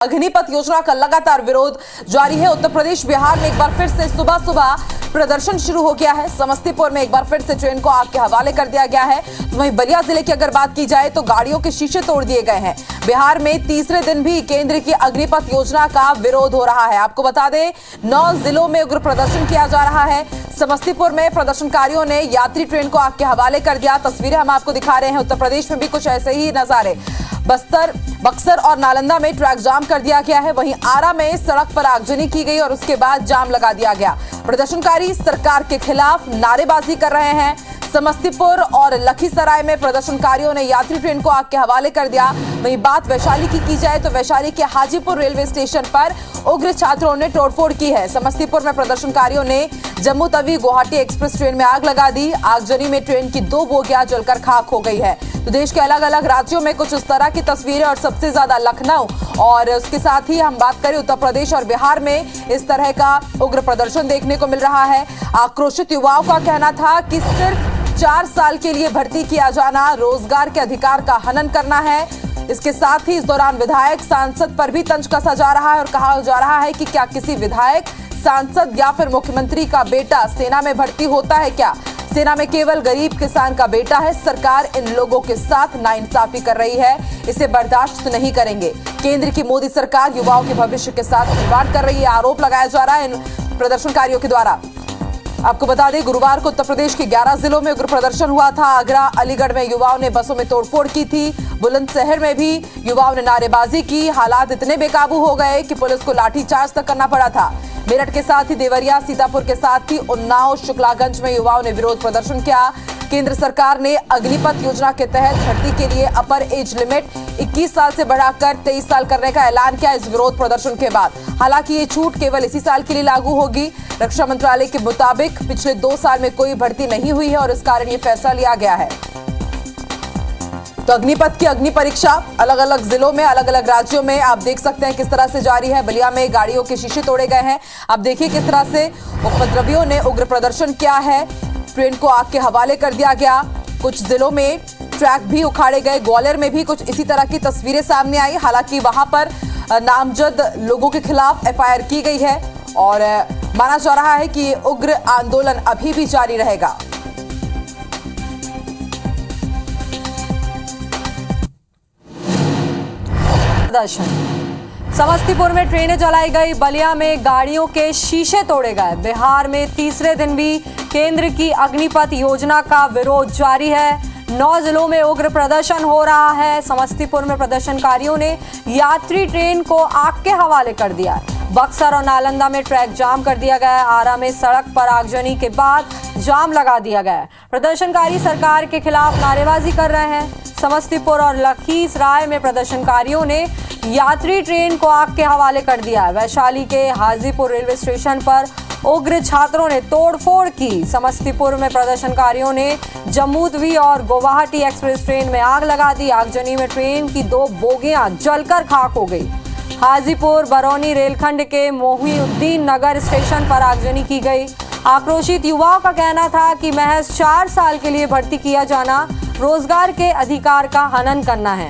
अग्निपथ योजना का लगातार विरोध जारी है। उत्तर प्रदेश बिहार में एक बार फिर से सुबह सुबह प्रदर्शन शुरू हो गया है। समस्तीपुर में एक बार फिर से ट्रेन को आग के हवाले कर दिया गया है। तो वहीं बलिया जिले की अगर बात की जाए तो गाड़ियों के शीशे तोड़ दिए गए हैं। बिहार में तीसरे दिन भी केंद्र की अग्निपथ योजना का विरोध हो रहा है। आपको बता दें 9 जिलों में उग्र प्रदर्शन किया जा रहा है। समस्तीपुर में प्रदर्शनकारियों ने यात्री ट्रेन को आग के हवाले कर दिया। तस्वीरें हम आपको दिखा रहे हैं। उत्तर प्रदेश में भी कुछ ऐसे ही नजारे। बक्सर और नालंदा में ट्रैक जाम कर दिया गया है। वहीं आरा में सड़क पर आगजनी की गई और उसके बाद जाम लगा दिया गया। प्रदर्शनकारी सरकार के खिलाफ नारेबाजी कर रहे हैं। समस्तीपुर और लखीसराय में प्रदर्शनकारियों ने यात्री ट्रेन को आग के हवाले कर दिया। वहीं बात वैशाली की जाए तो वैशाली के हाजीपुर रेलवे स्टेशन पर उग्र छात्रों ने तोड़फोड़ की है। समस्तीपुर में प्रदर्शनकारियों ने जम्मू तवी गुवाहाटी एक्सप्रेस ट्रेन में आग लगा दी। आगजनी में ट्रेन की 2 बोगियां जलकर खाक हो गई है। तो देश के अलग अलग राज्यों में कुछ इस तरह की तस्वीरें और सबसे ज्यादा लखनऊ और उसके साथ ही हम बात करें उत्तर प्रदेश और बिहार में इस तरह का उग्र प्रदर्शन देखने को मिल रहा है। आक्रोशित युवाओं का कहना था कि सिर्फ 4 साल के लिए भर्ती किया जाना रोजगार के अधिकार का हनन करना है। इसके साथ ही इस दौरान विधायक सांसद पर भी तंज कसा जा रहा है और कहा जा रहा है कि क्या किसी विधायक सांसद या फिर मुख्यमंत्री का बेटा सेना में भर्ती होता है क्या? सेना में केवल गरीब किसान का बेटा है। सरकार इन लोगों के साथ नाइंसाफी कर रही है, इसे बर्दाश्त नहीं करेंगे। केंद्र की मोदी सरकार युवाओं के भविष्य के साथ खिलवाड़ कर रही है, आरोप लगाया जा रहा है इन प्रदर्शनकारियों के द्वारा। आपको बता दें गुरुवार को उत्तर प्रदेश के 11 जिलों में उग्र प्रदर्शन हुआ था। आगरा, अलीगढ़ में युवाओं ने बसों में तोड़फोड़ की थी। बुलंदशहर में भी युवाओं ने नारेबाजी की। हालात इतने बेकाबू हो गए कि पुलिस को लाठीचार्ज तक करना पड़ा था। मेरठ के साथ ही देवरिया, सीतापुर के साथ ही उन्नाव, शुक्लागंज में युवाओं ने विरोध प्रदर्शन किया। केंद्र सरकार ने अग्निपथ योजना के तहत भर्ती के लिए अपर एज लिमिट 21 साल से बढ़ाकर 23 साल करने का ऐलान किया इस विरोध प्रदर्शन के बाद। हालांकि ये छूट केवल इसी साल के लिए लागू होगी। रक्षा मंत्रालय के मुताबिक पिछले 2 साल में कोई भर्ती नहीं हुई है और इस कारण ये फैसला लिया गया है। तो अग्निपथ की अग्नि परीक्षा अलग अलग जिलों में, अलग अलग राज्यों में आप देख सकते हैं किस तरह से जारी है। बलिया में गाड़ियों के शीशे तोड़े गए हैं। आप देखिए किस तरह से उपद्रवियों ने उग्र प्रदर्शन किया है। ट्रेन को आग के हवाले कर दिया गया। कुछ जिलों में ट्रैक भी उखाड़े गए। ग्वालियर में भी कुछ इसी तरह की तस्वीरें सामने आई। हालांकि वहां पर नामजद लोगों के खिलाफ FIR की गई है और माना जा रहा है कि उग्र आंदोलन अभी भी जारी रहेगा। समस्तीपुर में ट्रेनें जलाई गई। बलिया में गाड़ियों के शीशे तोड़े गए। बिहार में तीसरे दिन भी केंद्र की अग्निपथ योजना का विरोध जारी है। 9 जिलों में उग्र प्रदर्शन हो रहा है। समस्तीपुर में प्रदर्शनकारियों ने यात्री ट्रेन को आग के हवाले कर दिया। बक्सर और नालंदा में ट्रैक जाम कर दिया गया। आरा में सड़क पर आगजनी के बाद जाम लगा दिया गया। प्रदर्शनकारी सरकार के खिलाफ नारेबाजी कर रहे हैं। समस्तीपुर और लखीसराय में प्रदर्शनकारियों ने यात्री ट्रेन को आग के हवाले कर दिया। वैशाली के हाजीपुर रेलवे स्टेशन पर उग्र छात्रों ने तोड़फोड़ की। समस्तीपुर में प्रदर्शनकारियों ने जम्मू तवी और गुवाहाटी एक्सप्रेस ट्रेन में आग लगा दी। आगजनी में ट्रेन की 2 बोगियां जलकर खाक हो गई। हाजीपुर बरौनी रेलखंड के मोहिउद्दीन नगर स्टेशन पर आगजनी की गई। आक्रोशित युवाओं का कहना था कि महज 4 साल के लिए भर्ती किया जाना रोजगार के अधिकार का हनन करना है।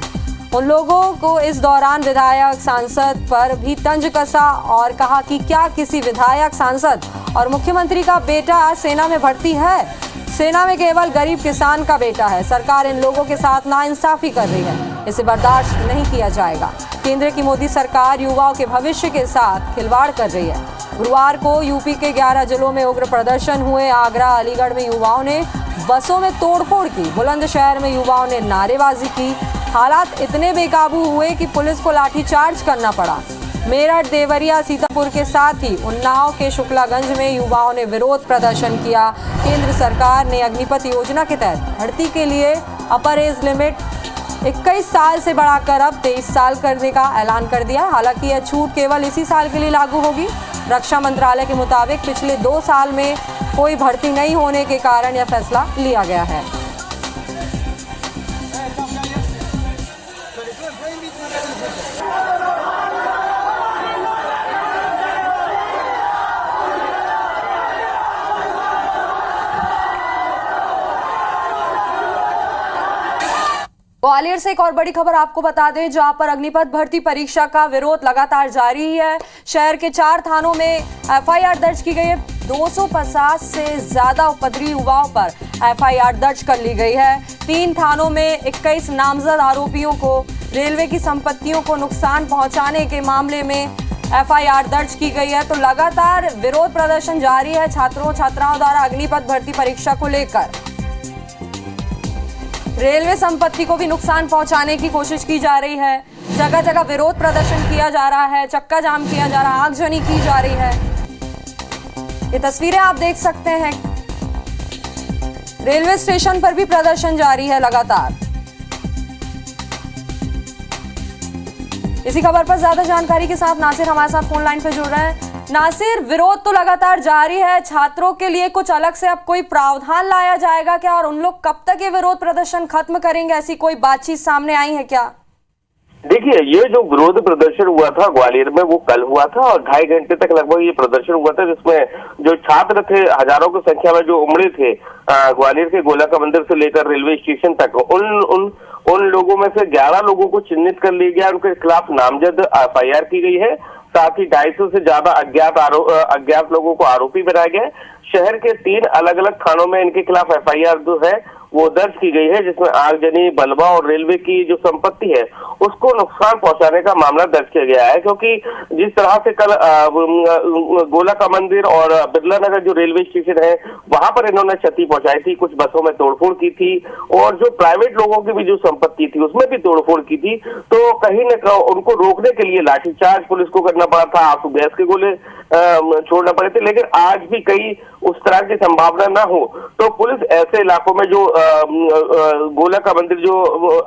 उन लोगों को इस दौरान विधायक सांसद पर भी तंज कसा और कहा कि क्या किसी विधायक सांसद और मुख्यमंत्री का बेटा सेना में भर्ती है? सेना में केवल गरीब किसान का बेटा है। सरकार इन लोगों के साथ नाइंसाफी कर रही है, इसे बर्दाश्त नहीं किया जाएगा। केंद्र की मोदी सरकार युवाओं के भविष्य के साथ खिलवाड़ कर रही है। गुरुवार को यूपी के 11 जिलों में उग्र प्रदर्शन हुए। आगरा, अलीगढ़ में युवाओं ने बसों में तोड़फोड़ की। बुलंदशहर में युवाओं ने नारेबाजी की। हालात इतने बेकाबू हुए कि पुलिस को लाठीचार्ज करना पड़ा। मेरठ, देवरिया, सीतापुर के साथ ही उन्नाव के शुक्लागंज में युवाओं ने विरोध प्रदर्शन किया। केंद्र सरकार ने अग्निपथ योजना के तहत भर्ती के लिए अपर एज लिमिट 21 साल से बढ़ाकर अब 23 साल करने का ऐलान कर दिया। हालांकि यह छूट केवल इसी साल के लिए लागू होगी। रक्षा मंत्रालय के मुताबिक पिछले 2 साल में कोई भर्ती नहीं होने के कारण यह फैसला लिया गया है। ग्वालियर से एक और बड़ी खबर आपको बता दें, जहां पर अग्निपथ भर्ती परीक्षा का विरोध लगातार जारी है। शहर के 4 थानों में एफआईआर दर्ज की गई है। 250 से ज्यादा उपद्रवी युवाओं पर एफआईआर दर्ज कर ली गई है। 3 थानों में 21 नामजद आरोपियों को रेलवे की संपत्तियों को नुकसान पहुंचाने के मामले में एफआईआर दर्ज की गई है। तो लगातार विरोध प्रदर्शन जारी है छात्रों छात्राओं द्वारा अग्निपथ भर्ती परीक्षा को लेकर। रेलवे संपत्ति को भी नुकसान पहुंचाने की कोशिश की जा रही है। जगह जगह विरोध प्रदर्शन किया जा रहा है, चक्का जाम किया जा रहा है, आगजनी की जा रही है। ये तस्वीरें आप देख सकते हैं। रेलवे स्टेशन पर भी प्रदर्शन जारी है लगातार। इसी खबर पर ज्यादा जानकारी के साथ नासिर हमारे साथ फोन लाइन पे जुड़ रहे हैं। नासिर, विरोध तो लगातार जारी है, छात्रों के लिए कुछ अलग से अब कोई प्रावधान लाया जाएगा क्या, और उन लोग कब तक ये विरोध प्रदर्शन खत्म करेंगे, ऐसी कोई बातचीत सामने आई है क्या? देखिए, ये जो विरोध प्रदर्शन हुआ था ग्वालियर में वो कल हुआ था और 2.5 घंटे तक लगभग ये प्रदर्शन हुआ था, जिसमें जो छात्र थे हजारों की संख्या में जो उमड़े थे ग्वालियर के गोला का मंदिर से लेकर रेलवे स्टेशन तक, उन लोगों में से 11 लोगों को चिन्हित कर लिया गया। उनके खिलाफ नामजद एफआईआर की गई है। साथ ही 250 से ज्यादा अज्ञात लोगों को आरोपी बनाया गया है। शहर के 3 अलग अलग थानों में इनके खिलाफ एफआईआर जो है वो दर्ज की गई है, जिसमें आगजनी, बलवा और रेलवे की जो संपत्ति है उसको नुकसान पहुंचाने का मामला दर्ज किया गया है। क्योंकि जिस तरह से कल गोला का मंदिर और बिरला नगर जो रेलवे स्टेशन है वहां पर इन्होंने क्षति पहुंचाई थी, कुछ बसों में तोड़फोड़ की थी और जो प्राइवेट लोगों की भी जो संपत्ति थी उसमें भी तोड़फोड़ की थी। तो कहीं न कहीं उनको रोकने के लिए लाठीचार्ज पुलिस को करना पड़ा था, आंसू गैस के गोले छोड़ना पड़े थे। लेकिन आज भी कहीं उस तरह की संभावना ना हो तो पुलिस ऐसे इलाकों में जो गोला का मंदिर जो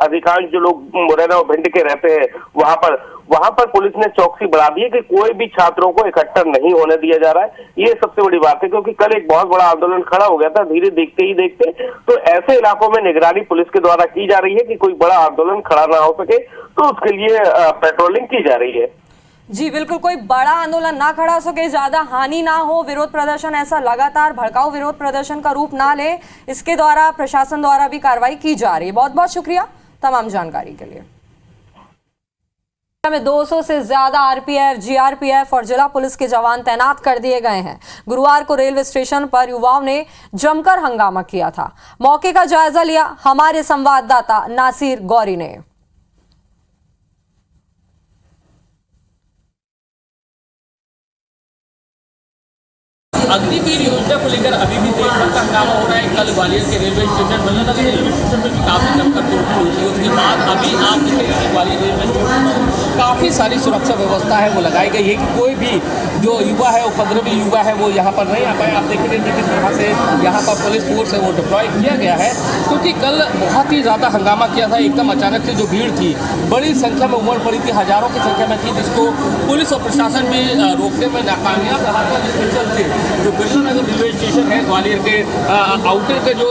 अधिकांश जो लोग मुरैना और भिंड के रहते हैं वहां पर पुलिस ने चौकसी बढ़ा दी है कि कोई भी छात्रों को इकट्ठा नहीं होने दिया जा रहा है। ये सबसे बड़ी बात है, क्योंकि कल एक बहुत बड़ा आंदोलन खड़ा हो गया था धीरे देखते। तो ऐसे इलाकों में निगरानी पुलिस के द्वारा की जा रही है कि कोई बड़ा आंदोलन खड़ा ना हो सके, तो उसके लिए पेट्रोलिंग की जा रही है। जी बिल्कुल, कोई बड़ा आंदोलन ना खड़ा हो सके, ज्यादा हानि ना हो, विरोध प्रदर्शन ऐसा लगातार भड़काऊ विरोध प्रदर्शन का रूप ना ले, इसके द्वारा प्रशासन द्वारा भी कार्रवाई की जा रही है। बहुत बहुत शुक्रिया तमाम जानकारी के लिए। में 200 से ज्यादा आरपीएफ, जीआरपीएफ और जिला पुलिस के जवान तैनात कर दिए गए हैं। गुरुवार को रेलवे स्टेशन पर युवाओं ने जमकर हंगामा किया था। मौके का जायजा लिया हमारे संवाददाता नासिर गौरी ने। अग्निवीर योजना को लेकर अभी भी देश भर का हंगामा हो रहा है। कल ग्वालियर के railway station Ballabhnagar railway station पर भी काफी जमकर तोड़फोड़ हुई थी। उसके बाद अभी आप देखेंगे कि ग्वालियर रेलवे स्टेशन पर काफी सारी सुरक्षा व्यवस्था है वो लगाई गई है कि कोई भी जो युवा है, उपद्रवी युवा है, वो यहाँ पर नहीं आ पाए। आप देखेंगे कि किस तरह से यहाँ पर पुलिस फोर्स है वो डिप्लॉय किया गया है, क्योंकि कल बहुत ही ज्यादा हंगामा किया था। एकदम अचानक से जो भीड़ थी बड़ी संख्या में उमड़ पड़ी थी, हजारों की संख्या में थी, जिसको पुलिस और प्रशासन भी रोकने में नाकामयाब रहा था। जिसके चलते जो बिरला नगर रेलवे स्टेशन है ग्वालियर के आउटर के जो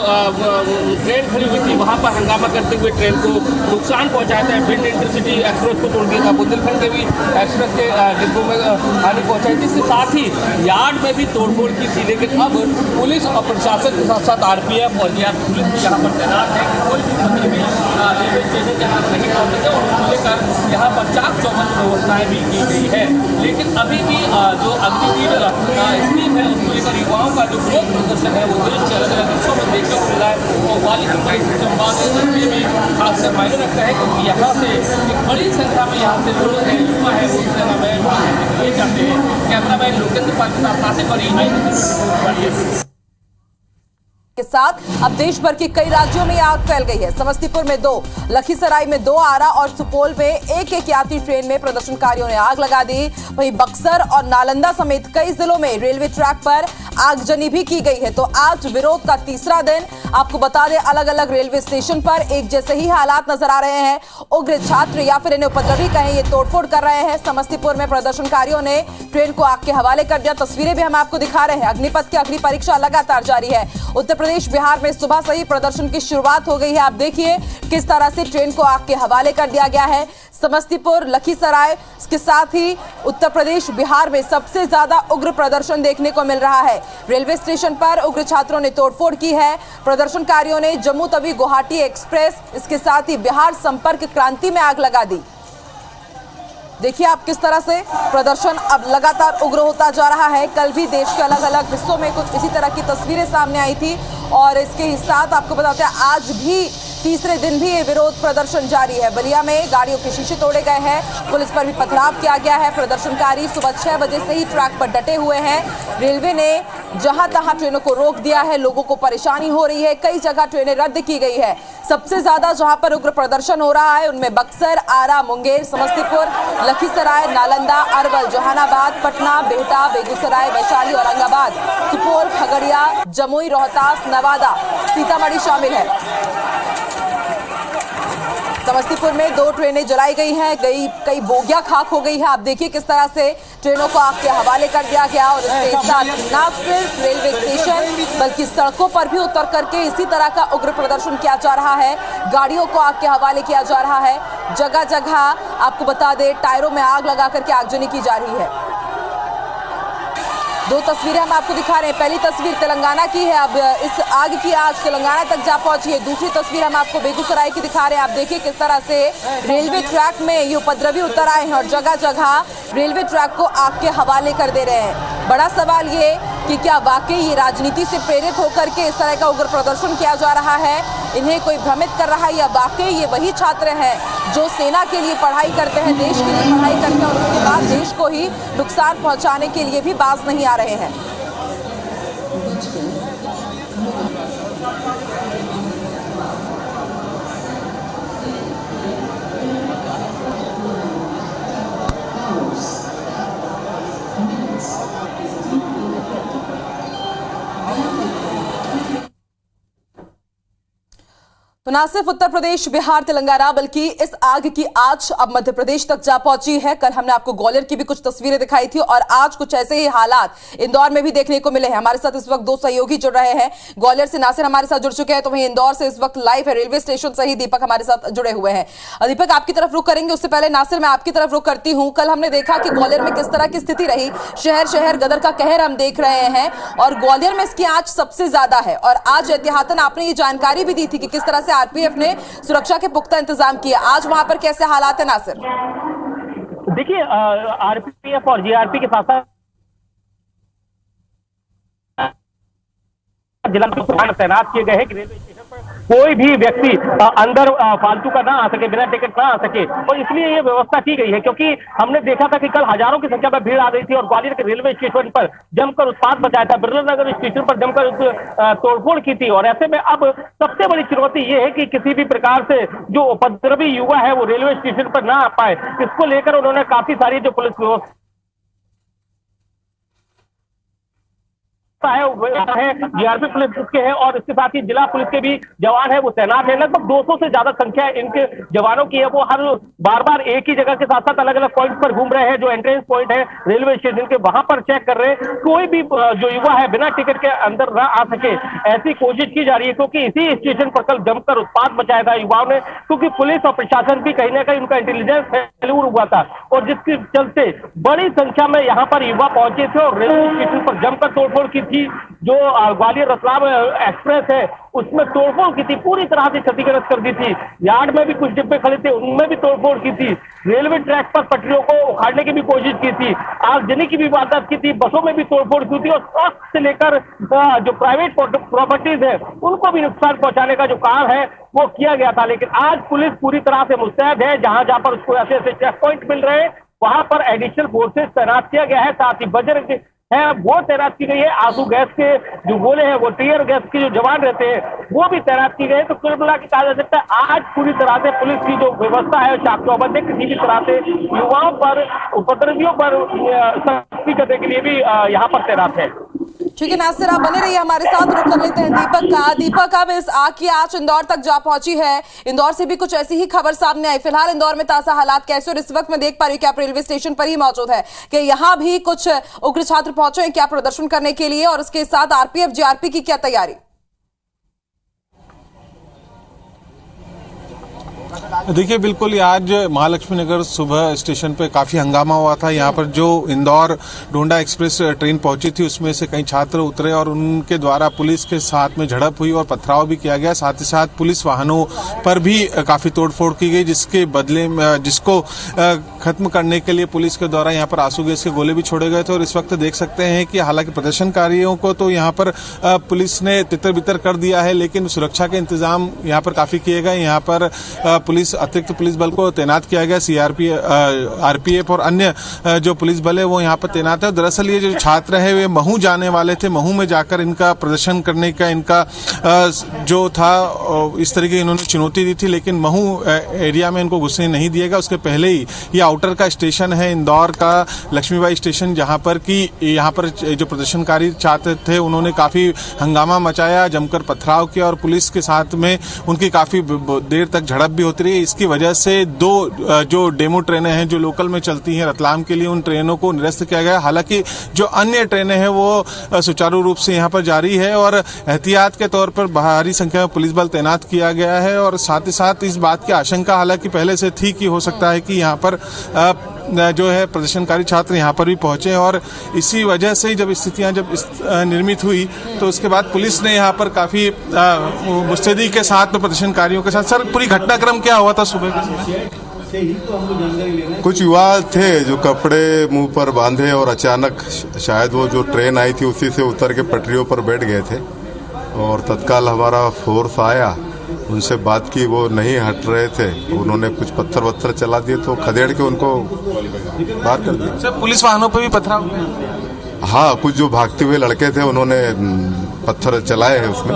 ट्रेन खड़ी हुई थी वहाँ पर हंगामा करते हुए ट्रेन को नुकसान पहुँचाया था। भिंड इंटरसिटी एक्सप्रेस को तोड़ दिया था, बुंदेलखंड के भी एक्सप्रेस के डिब्बों में हानि पहुँचाई थी। इसके साथ ही यार्ड में भी तोड़फोड़ की थी। लेकिन अब पुलिस और प्रशासन के साथ साथ आरपीएफ और जीआरपीएफ पुलिस भी यहाँ पर तैनात है कि कोई भी उपद्रवी रेलवे स्टेशन के अंदर नहीं पहुँच सके, और उसको लेकर यहाँ पर चाक चौबंद व्यवस्थाएं भी की गई है। लेकिन अभी भी जो अग्निवीर स्कीम है उसको लेकर युवाओं का जो विरोध प्रदर्शन है वो देश के अलग अलग हिस्सों में देखने को मिला है। और ग्वालियर में भी खासकर मायने रखता है, क्योंकि यहाँ से एक बड़ी संख्या में यहाँ से लोग हैं, युवा है, वो सेना में जाते हैं। कैमरामैन लोकेंद्र पाल के साथ नासिर गौरी के साथ अब देश भर के कई राज्यों में आग फैल गई है। समस्तीपुर में 2, लखीसराय में 2, आरा और सुपौल में एक यात्री ट्रेन में प्रदर्शनकारियों ने आग लगा दी। वहीं बक्सर और नालंदा समेत कई जिलों में रेलवे ट्रैक पर आगजनी भी की गई है। तो आज विरोध का तीसरा दिन। आपको बता दें, अलग अलग रेलवे स्टेशन पर एक जैसे ही हालात नजर आ रहे हैं। उग्र छात्र या फिर इन्हें उपद्रवी कहें, ये तोड़फोड़ कर रहे हैं। समस्तीपुर में प्रदर्शनकारियों ने ट्रेन को आग के हवाले कर दिया। तस्वीरें भी हम आपको दिखा रहे हैं। अग्निपथ की अग्नि परीक्षा लगातार जारी है। उत्तर प्रदेश बिहार में सुबह से ही प्रदर्शन की शुरुआत हो गई है। आप देखिए किस तरह से ट्रेन को आग के हवाले कर दिया गया है। समस्तीपुर, लखीसराय, इसके साथ ही उत्तर प्रदेश बिहार में सबसे ज्यादा उग्र प्रदर्शन देखने को मिल रहा है। रेलवे स्टेशन पर उग्र छात्रों ने तोड़फोड़ की है। प्रदर्शनकारियों ने जम्मू तवी गुवाहाटी एक्सप्रेस, इसके साथ ही बिहार संपर्क क्रांति में आग लगा दी। देखिए आप किस तरह से प्रदर्शन अब लगातार उग्र होता जा रहा है। कल भी देश के अलग अलग हिस्सों में कुछ इसी तरह की तस्वीरें सामने आई थी और इसके साथ आपको बताते हैं आज भी तीसरे दिन भी ये विरोध प्रदर्शन जारी है। बलिया में गाड़ियों के शीशे तोड़े गए हैं, पुलिस पर भी पथराव किया गया है। प्रदर्शनकारी सुबह 6 बजे से ही ट्रैक पर डटे हुए हैं। रेलवे ने जहां तहां ट्रेनों को रोक दिया है, लोगों को परेशानी हो रही है। कई जगह ट्रेनें रद्द की गई है। सबसे ज्यादा जहां पर उग्र प्रदर्शन हो रहा है उनमें बक्सर, आरा, मुंगेर, समस्तीपुर, लखीसराय, नालंदा, अरवल, जहानाबाद, पटना, बिहटा, बेगूसराय, वैशाली, औरंगाबाद, सुपौल, खगड़िया, जमुई, रोहतास, नवादा, सीतामढ़ी शामिल है। समस्तीपुर में 2 ट्रेनें जलाई गई हैं, कई बोगियां खाक हो गई है। आप देखिए किस तरह से ट्रेनों को आग के हवाले कर दिया गया और इसके साथ न सिर्फ रेलवे स्टेशन बल्कि सड़कों पर भी उतर करके इसी तरह का उग्र प्रदर्शन किया जा रहा है। गाड़ियों को आग के हवाले किया जा रहा है। जगह जगह आपको बता दें टायरों में आग लगा करके आगजनी की जा रही है। 2 तस्वीरें हम आपको दिखा रहे हैं। पहली तस्वीर तेलंगाना की है। अब इस आग की आग तेलंगाना तक जा पहुंची है। दूसरी तस्वीर हम आपको बेगूसराय की दिखा रहे हैं। आप देखिए किस तरह से रेलवे ट्रैक में ये उपद्रवी उतर आए हैं और जगह जगह रेलवे ट्रैक को आग के हवाले कर दे रहे हैं। बड़ा सवाल ये कि क्या वाकई ये राजनीति से प्रेरित होकर के इस तरह का उग्र प्रदर्शन किया जा रहा है, इन्हें कोई भ्रमित कर रहा है, या वाकई ये वही छात्र हैं जो सेना के लिए पढ़ाई करते हैं, देश के लिए पढ़ाई करते हैं और उसके बाद देश को ही नुकसान पहुंचाने के लिए भी बाज नहीं आ रहे हैं। तो न सिर्फ उत्तर प्रदेश, बिहार, तेलंगाना बल्कि इस आग की आंच अब मध्य प्रदेश तक जा पहुंची है। कल हमने आपको ग्वालियर की भी कुछ तस्वीरें दिखाई थी और आज कुछ ऐसे ही हालात इंदौर में भी देखने को मिले हैं। हमारे साथ इस वक्त 2 सहयोगी जुड़ रहे हैं। ग्वालियर से नासिर हमारे साथ जुड़ चुके हैं, तो वहीं इंदौर से इस वक्त लाइव है रेलवे स्टेशन से ही दीपक हमारे साथ जुड़े हुए हैं। दीपक, आपकी तरफ रुख करेंगे, उससे पहले नासिर मैं आपकी तरफ रुख करती हूँ। कल हमने देखा कि ग्वालियर में किस तरह की स्थिति रही, शहर शहर गदर का कहर हम देख रहे हैं और ग्वालियर में इसकी आंच सबसे ज्यादा है। और आज एहतियातन आपने ये जानकारी भी दी थी कि किस तरह से आरपीएफ ने सुरक्षा के पुख्ता इंतजाम किया। आज वहां पर कैसे हालात है नासिर? देखिए, आरपीएफ और जीआरपी के साथ साथ जिला में तैनात किए गए हैं कि रेलवे स्टेशन पर कोई भी व्यक्ति अंदर फालतू का ना आ सके, बिना टिकट ना आ सके। और इसलिए ये व्यवस्था की गई है क्योंकि हमने देखा था कि कल हजारों की संख्या में भीड़ आ गई थी और ग्वालियर के रेलवे स्टेशन पर जमकर उत्पात मचाया था। बिरला नगर स्टेशन पर जमकर तोड़फोड़ की थी और ऐसे में अब सबसे बड़ी चुनौती ये है कि किसी भी प्रकार से जो उपद्रवी युवा है वो रेलवे स्टेशन पर ना आ पाए। इसको लेकर उन्होंने काफी सारी जो पुलिस व्यवस्था है, जीआरपी पुलिस के हैं और इसके साथ ही जिला पुलिस के भी जवान है वो तैनात है। लगभग 200 से ज्यादा संख्या इनके जवानों की है। वो हर बार एक ही जगह के साथ साथ अलग अलग पॉइंट पर घूम रहे हैं। जो एंट्रेंस पॉइंट है रेलवे स्टेशन के वहां पर चेक कर रहे हैं कोई भी जो युवा है बिना टिकट के अंदर ना आ सके, ऐसी कोशिश की जा रही है। क्योंकि इसी स्टेशन पर कल जमकर उत्पात मचाया था युवाओं ने, क्योंकि पुलिस और प्रशासन भी कहीं ना कहीं उनका इंटेलिजेंस फेल्यूर हुआ था और जिसके चलते बड़ी संख्या में यहाँ पर युवा पहुंचे थे और रेलवे स्टेशन पर जमकर तोड़फोड़ की थी। जो ग्वालियर रतलाम एक्सप्रेस है उसमें तोड़फोड़ की थी, पूरी तरह से क्षतिग्रस्त कर दी थी। यार्ड में भी कुछ डिब्बे खड़े थे, उनमें भी तोड़फोड़ की थी। रेलवे ट्रैक पर पटरियों को उखाड़ने की भी कोशिश की थी, आगजनी की भी वारदात की थी, बसों में भी तोड़फोड़ की थी और ट्रक से लेकर जो प्राइवेट प्रॉपर्टीज है उनको भी नुकसान पहुंचाने का जो काम है वो किया गया था। लेकिन आज पुलिस पूरी तरह से मुस्तैद है। जहां जहां पर उसको ऐसे ऐसे चेक पॉइंट मिल रहे हैं वहां पर एडिशनल फोर्सेज तैनात किया गया है। साथ ही बजरंग है वो तैनात की गई है। आंसू गैस के जो गोले हैं वो टीयर गैस के जो जवान रहते हैं वो भी तैनात की गए। तो कुल मिला के कहा जा सकता है आज पूरी तरह से पुलिस की जो व्यवस्था है चाक चौबंद है। किसी भी तरह से युवाओं पर, उपद्रवियों पर सख्ती करने के लिए भी यहाँ पर तैनात है। ठीक है नासिर, आप बने रहिए हमारे साथ। रुक कर लेते हैं दीपक का। दीपक, अब इस आग की आंच इंदौर तक जा पहुंची है। इंदौर से भी कुछ ऐसी ही खबर सामने आई। फिलहाल इंदौर में ताजा हालात कैसे, और इस वक्त मैं देख पा रही हूँ कि आप रेलवे स्टेशन पर ही मौजूद है, कि यहाँ भी कुछ उग्र छात्र पहुंचे हैं क्या प्रदर्शन करने के लिए, और इसके साथ आरपीएफ जीआरपी की क्या तैयारी? देखिए, बिल्कुल आज महालक्ष्मी नगर सुबह स्टेशन पे काफी हंगामा हुआ था। यहाँ पर जो इंदौर डोंडा एक्सप्रेस ट्रेन पहुंची थी उसमें से कई छात्र उतरे और उनके द्वारा पुलिस के साथ में झड़प हुई और पथराव भी किया गया। साथ ही साथ पुलिस वाहनों पर भी काफी तोड़फोड़ की गई, जिसके बदले में जिसको खत्म करने के लिए पुलिस के द्वारा यहाँ पर आंसू गैस के गोले भी छोड़े गए थे। और इस वक्त देख सकते हैं कि हालांकि प्रदर्शनकारियों को तो यहाँ पर पुलिस ने तितर बितर कर दिया है, लेकिन सुरक्षा के इंतजाम यहाँ पर काफी किए गए। यहाँ पर पुलिस अतिरिक्त पुलिस बल को तैनात किया गया, आरपीएफ और अन्य जो पुलिस बल है वो यहाँ पर तैनात है। दरअसल ये जो छात्र है वे महू जाने वाले थे, महू में जाकर इनका प्रदर्शन करने का इनका जो था इस तरीके इन्होंने चुनौती दी थी, लेकिन महू एरिया में इनको घुसने नहीं दिया गया। उसके पहले ही ये आउटर का स्टेशन है इंदौर का लक्ष्मीबाई स्टेशन, जहाँ पर कि यहाँ पर जो प्रदर्शनकारी छात्र थे उन्होंने काफी हंगामा मचाया, जमकर पथराव किया और पुलिस के साथ में उनकी काफी देर तक झड़प भी होती रही। इसकी वजह से दो जो डेमो ट्रेनें हैं जो लोकल में चलती हैं रतलाम के लिए, उन ट्रेनों को निरस्त किया गया। हालांकि जो अन्य ट्रेनें हैं वो सुचारू रूप से यहाँ पर जारी है और एहतियात के तौर पर भारी संख्या में पुलिस बल तैनात किया गया है। और साथ ही साथ इस बात की आशंका हालांकि पहले से थी कि हो सकता है कि यहाँ पर जो है प्रदर्शनकारी छात्र यहाँ पर भी पहुंचे और इसी वजह से जब स्थितियां जब निर्मित हुई तो उसके बाद पुलिस ने यहाँ पर काफी मुस्तैदी के साथ में प्रदर्शनकारियों के साथ। सर, पूरी घटनाक्रम क्या हुआ था सुबह के समय? कुछ युवा थे जो कपड़े मुंह पर बांधे और अचानक शायद वो जो ट्रेन आई थी उसी से उतर के पटरियों पर बैठ गए थे और तत्काल हमारा फोर्स आया, उनसे बात की, वो नहीं हट रहे थे। उन्होंने कुछ पत्थर वत्थर चला दिए तो खदेड़ के उनको बाहर कर दिया। सर, पुलिस वाहनों पर भी पथराव? हाँ, कुछ जो भागते हुए लड़के थे उन्होंने पत्थर चलाए हैं उसमें,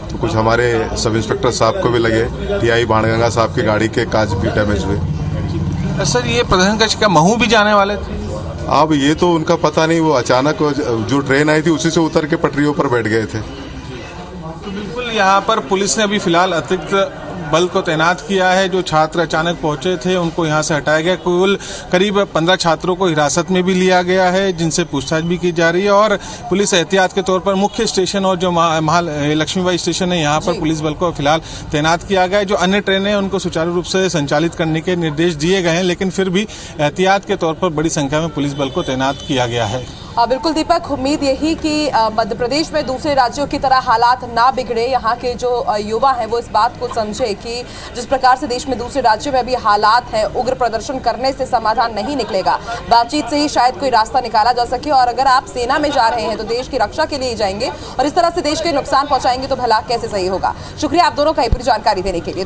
तो कुछ हमारे सब इंस्पेक्टर साहब को भी लगे, टीआई बाणगंगा साहब की गाड़ी के कांच भी डैमेज हुए। सर, ये प्रदर्शन का महू भी जाने वाले थे? अब ये तो उनका पता नहीं, वो अचानक जो ट्रेन आई थी उसी से उतर के पटरियों पर बैठ गए थे। बिल्कुल, यहाँ पर पुलिस ने अभी फिलहाल अतिरिक्त बल को तैनात किया है। जो छात्र अचानक पहुंचे थे उनको यहाँ से हटाया गया। कुल करीब 15 छात्रों को हिरासत में भी लिया गया है, जिनसे पूछताछ भी की जा रही है। और पुलिस एहतियात के तौर पर मुख्य स्टेशन और जो लक्ष्मीबाई स्टेशन है यहाँ पर पुलिस बल को फिलहाल तैनात किया गया है। जो अन्य ट्रेनें हैं उनको सुचारू रूप से संचालित करने के निर्देश दिए गए हैं, लेकिन फिर भी एहतियात के तौर पर बड़ी संख्या में पुलिस बल को तैनात किया गया है। बिल्कुल दीपक, उम्मीद यही कि मध्य प्रदेश में दूसरे राज्यों की तरह हालात ना बिगड़े। यहाँ के जो युवा हैं वो इस बात को समझे कि जिस प्रकार से देश में दूसरे राज्यों में अभी हालात हैं, उग्र प्रदर्शन करने से समाधान नहीं निकलेगा, बातचीत से ही शायद कोई रास्ता निकाला जा सके। और अगर आप सेना में जा रहे हैं तो देश की रक्षा के लिए ही जाएंगे और इस तरह से देश के नुकसान पहुंचाएंगे तो भला कैसे सही होगा। शुक्रिया आप दोनों का पूरी जानकारी देने के लिए।